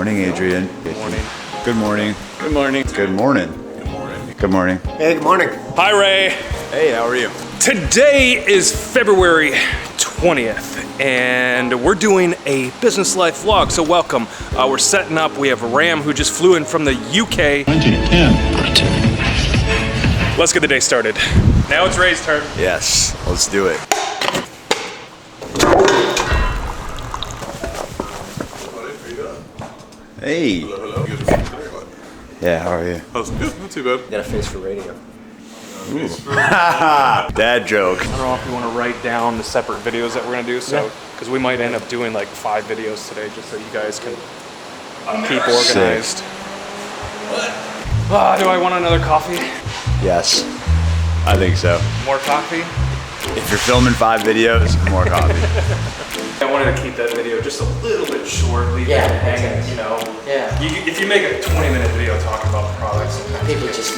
Morning, Adrian. Good morning. Good morning. Good morning. Good morning. Good morning. Good morning. Hey, good morning. Hi, Ray. Hey, how are you? Today is February 20th, and we're doing a business life vlog, so welcome. We're setting up. We have Ram, who just flew in from the UK. 2010. Let's get the day started. Now it's Ray's turn. Yes, let's do it. Hey. Hello. Yeah, how are you? How's it? Good, not too bad. Got a face for radio. Dad joke. I don't know if you want to write down the separate videos that we're going to do, so because we might end up doing like 5 videos today, just so you guys can keep organized. Do I want another coffee? Yes, I think so. More coffee? If you're filming 5 videos, more coffee. I wanted to keep that video just a little bit short, leave it hanging, you know. Yeah. If you make a 20-minute video talking about the products, sometimes People just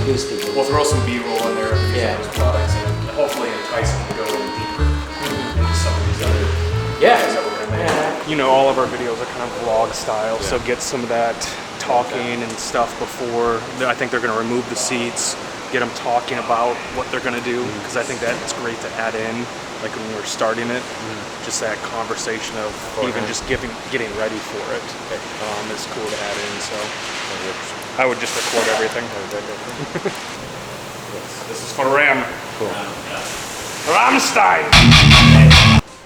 lose people. we'll throw some B-roll in there of those products and hopefully entice them to go a little deeper into some of these other videos that we're gonna make. Yeah. You know, all of our videos are kind of vlog style, so get some of that talking and stuff before. I think they're gonna remove the seats, get them talking about what they're gonna do, because I think that's great to add in, like when we're starting it, just that conversation of even just getting ready for it is cool to add in. So I would just record everything. This is for Ram. Cool. Ramstein.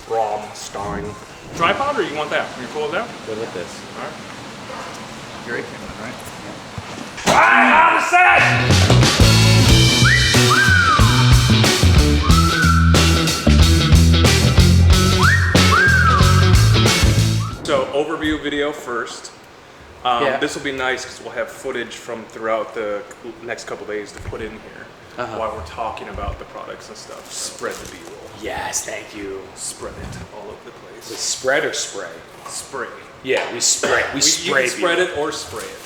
Ramstein. Tripod, or you want that? You cool with that? Good with this. All right. You're right, right? Ramstein. So overview video first. This will be nice because we'll have footage from throughout the next couple days to put in here while we're talking about the products and stuff. Spread the B-roll. Yes, thank you. Spread it all over the place. With spread or spray? Spray. Yeah, we spray. We You spray. can spread it or spray it.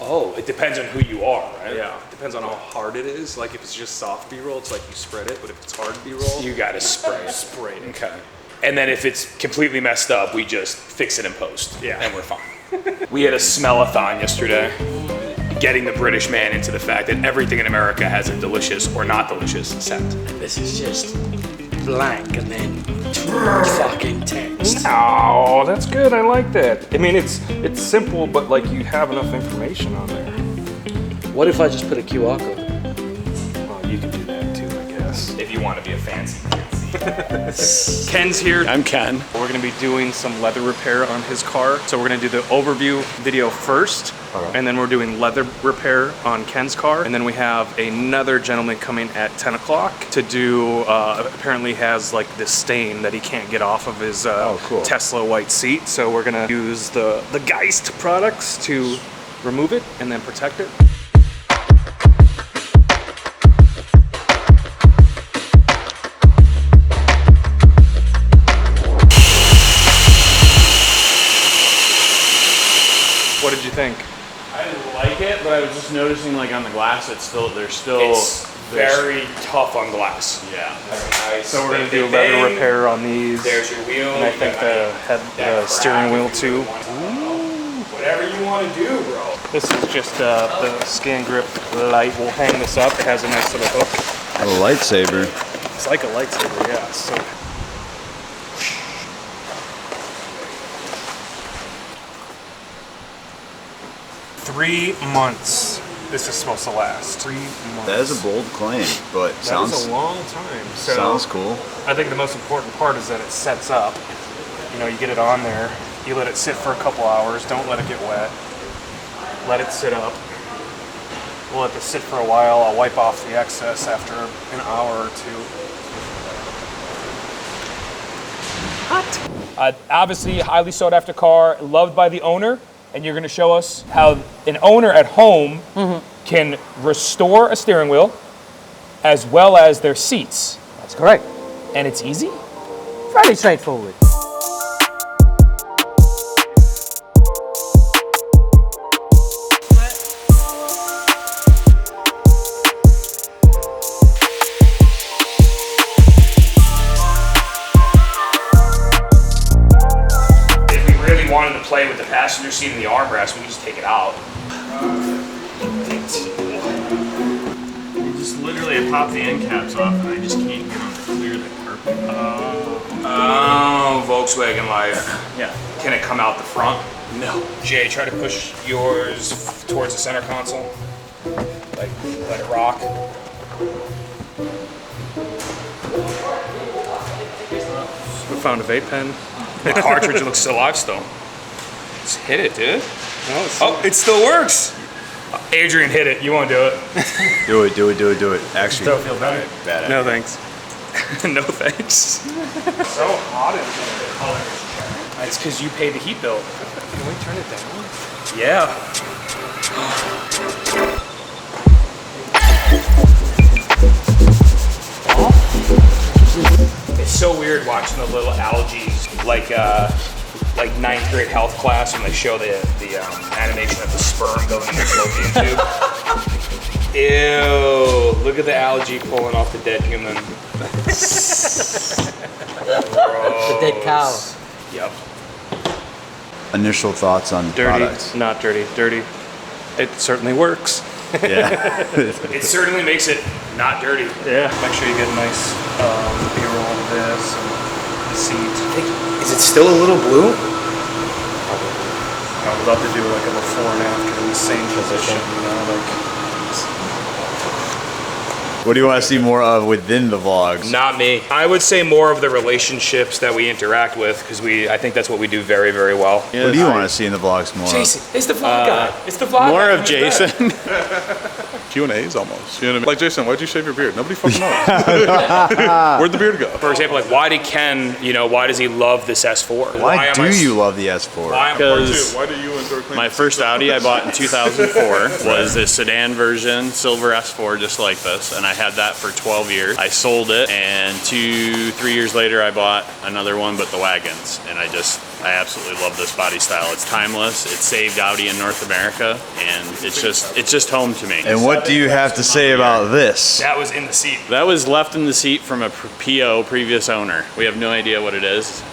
Oh, it depends on who you are, right? Yeah, depends on how hard it is. Like if it's just soft B-roll, it's like you spread it. But if it's hard B-roll, You gotta spray it. spray it. Okay. And then if it's completely messed up, we just fix it in post. Yeah. And we're fine. We had a smell-a-thon yesterday, getting the British man into the fact that everything in America has a delicious or not delicious scent. This is just blank and then fucking text. Oh, that's good. I like that. I mean, it's simple, but like you have enough information on there. What if I just put a QR code? Well, you can do that too, I guess. If you want to be a fancy. Ken's here. I'm Ken. We're gonna be doing some leather repair on his car. So we're gonna do the overview video first, and then we're doing leather repair on Ken's car. And then we have another gentleman coming at 10 o'clock to do, apparently has like this stain that he can't get off of his cool. Tesla white seat. So we're gonna use the Geist products to remove it and then protect it. What did you think? I like it, but I was just noticing, like on the glass, it's very tough on glass. yeah. So we're gonna do leather repair on these. There's your wheel. And I think the steering wheel too. Whatever you want to do, bro. This is just the scan grip light. We'll hang this up. It has a nice little hook. A lightsaber. It's like a lightsaber, yeah. So 3 months this is supposed to last. 3 months. That is a bold claim, but That sounds is a long time. So sounds cool. I think the most important part is that it sets up. You know, you get it on there, you let it sit for a couple hours, don't let it get wet. Let it sit up. We'll let this sit for a while. I'll wipe off the excess after an hour or two. Obviously, highly sought after car, loved by the owner, and you're going to show us how an owner at home can restore a steering wheel as well as their seats. That's correct. And it's easy? Fairly straightforward. wanted to to play with the passenger seat and the armrest, we can just take it out. Just literally, I pop the end caps off and I just can't get them to clear the carpet. Oh, Volkswagen life. Yeah. Can it come out the front? No. Jay, try to push yours towards the center console. Like, let it rock. We found a vape pen. The cartridge looks still alive still. Just hit it, dude. Oh, It still works. Adrian, hit it. You won't do it. Do it. Actually, Don't feel bad. bad. No thanks. No thanks. So hot in here. It's because you pay the heat bill. Can we turn it down? Yeah. It's so weird watching the little algae, like 9th grade health class when they show the animation of the sperm going in the fallopian tube. Ew! Look at the algae pulling off the dead human. The dead cow. Yep. Initial thoughts on Dirty, products. not dirty. Dirty. It certainly works. Yeah. It certainly makes it not dirty. Yeah. Make sure you get a nice B-roll of this and the seat. Is it still a little blue? I would love to do like a before and after in the same position, you know, like. What do you want to see more of within the vlogs? Not me. I would say more of the relationships that we interact with, because I think that's what we do very, very well. What do you want to see in the vlogs more Jason, it's the vlog guy. It's the vlog More guy. of Jason. Q&As almost. You know what I mean? Like, Jason, why'd you shave your beard? Nobody fucking knows. Where'd the beard go? For example, like, why did Ken, why does he love this S4? Why am do I you love the S4? Why am Because Why do you enjoy cleaning? my first Audi I bought in 2004 was a sedan version, silver S4, just like this, and I had that for 12 years. I sold it, and 2-3 years later I bought another one, but the wagons, and I absolutely love this body style. It's timeless. It saved Audi in North America, and it's just home to me. And what do you have to say about this? That was in the seat. That was left in the seat from a PO, previous owner. We have no idea what it is.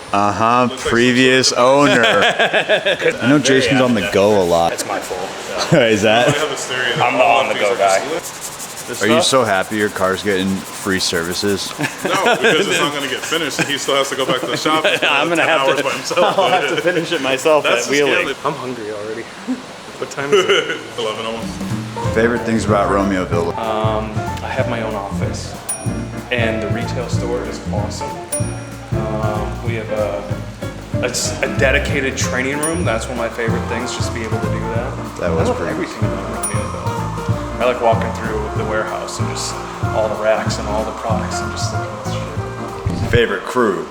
Previous owner. I know Jason's on the go a lot. That's my fault. Is that? I have a stereo. I'm the on-the-go guy. Are you so happy your car's getting free services? No, because it's not going to get finished. He still has to go back to the shop. I'm gonna 10 have hours to. by himself. I'll have to finish it myself That's at the Wheeling. scale I'm hungry already. What time is it? 11 almost. Favorite things about Romeoville? I have my own office, and the retail store is awesome. We have a dedicated training room. That's one of my favorite things, just to be able to do that. That was I love pretty everything about Romeoville. I like walking through the warehouse and just all the racks and all the products and just looking at shit. Favorite crew?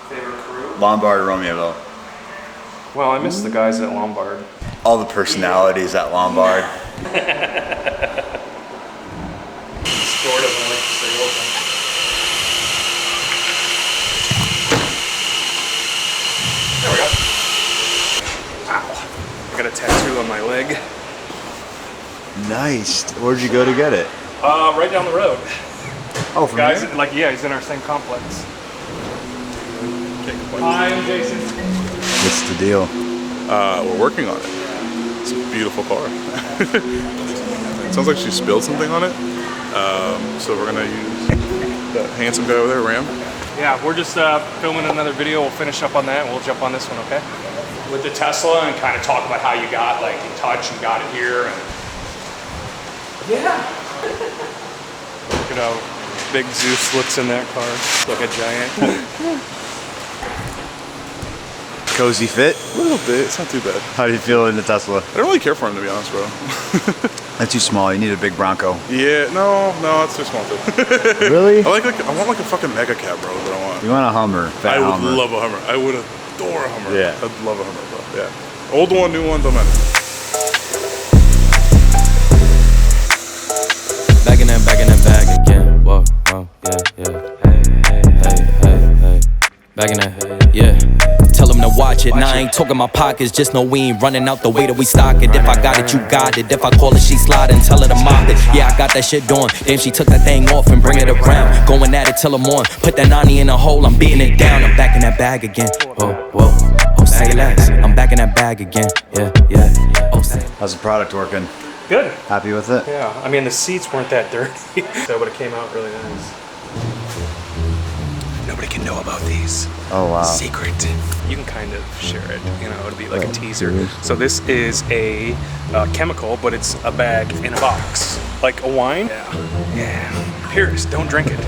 Favorite crew? Lombard, Romeoville. Well, I miss the guys at Lombard. All the personalities at Lombard. Store doesn't like to stay open. There we go. Ow. I got a tattoo on my leg. Nice. Where'd you go to get it? Right down the road. Oh, from Guys, here? he's in our same complex. Hi, I'm Jason. What's the deal? We're working on it. It's a beautiful car. It sounds like she spilled something on it. So we're going to use that handsome guy over there, Ram. Yeah, we're just filming another video. We'll finish up on that and we'll jump on this one, okay? With the Tesla and kind of talk about how you got in touch and got it here. And Look at how big Zeus looks in that car. Like a giant. Cozy fit? A little bit. It's not too bad. How do you feel in the Tesla? I don't really care for him, to be honest, bro. That's too small. You need a big Bronco. Yeah, no, it's too small, too. Really? I want like a fucking mega cab, bro, is what I want. You want a Hummer? Fat I would Hummer. love a Hummer. I would adore a Hummer. Yeah. I'd love a Hummer, bro. Yeah. Old one, new one, don't matter. Back in that bag again. Whoa, yeah. Hey. Back in that, yeah. Tell them to watch it. Now I ain't talking my pockets, just know we ain't running out the way that we stock it. If I got it, you got it. If I call it, she sliding, tell her to mop it. Yeah, I got that shit doing. Damn, she took that thing off and bring it around. Going at it till I'm on. Put that 90 in a hole, I'm beating it down. I'm back in that bag again. Whoa. Oh, say less. I'm back in that bag again. Yeah, yeah. Oh, How's the product working? Good. Happy with it? Yeah, I mean the seats weren't that dirty, so but it came out really nice. Nobody can know about these. Oh, wow. Secret. You can kind of share it, you know, it'll be like a teaser. So this is a chemical, but it's a bag in a box. Like a wine? Yeah. Pierce, don't drink it.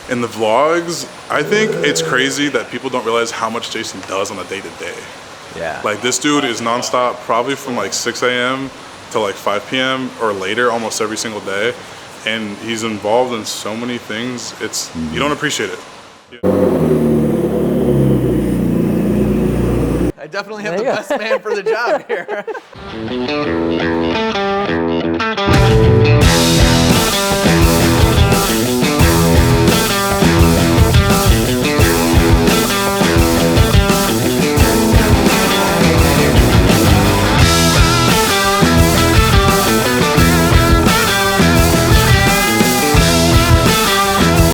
In the vlogs, I think it's crazy that people don't realize how much Jason does on a day-to-day. Yeah. Like this dude is nonstop, probably from like 6 a.m. to like 5 p.m. or later, almost every single day. And he's involved in so many things, you don't appreciate it. I definitely have the best man for the job here.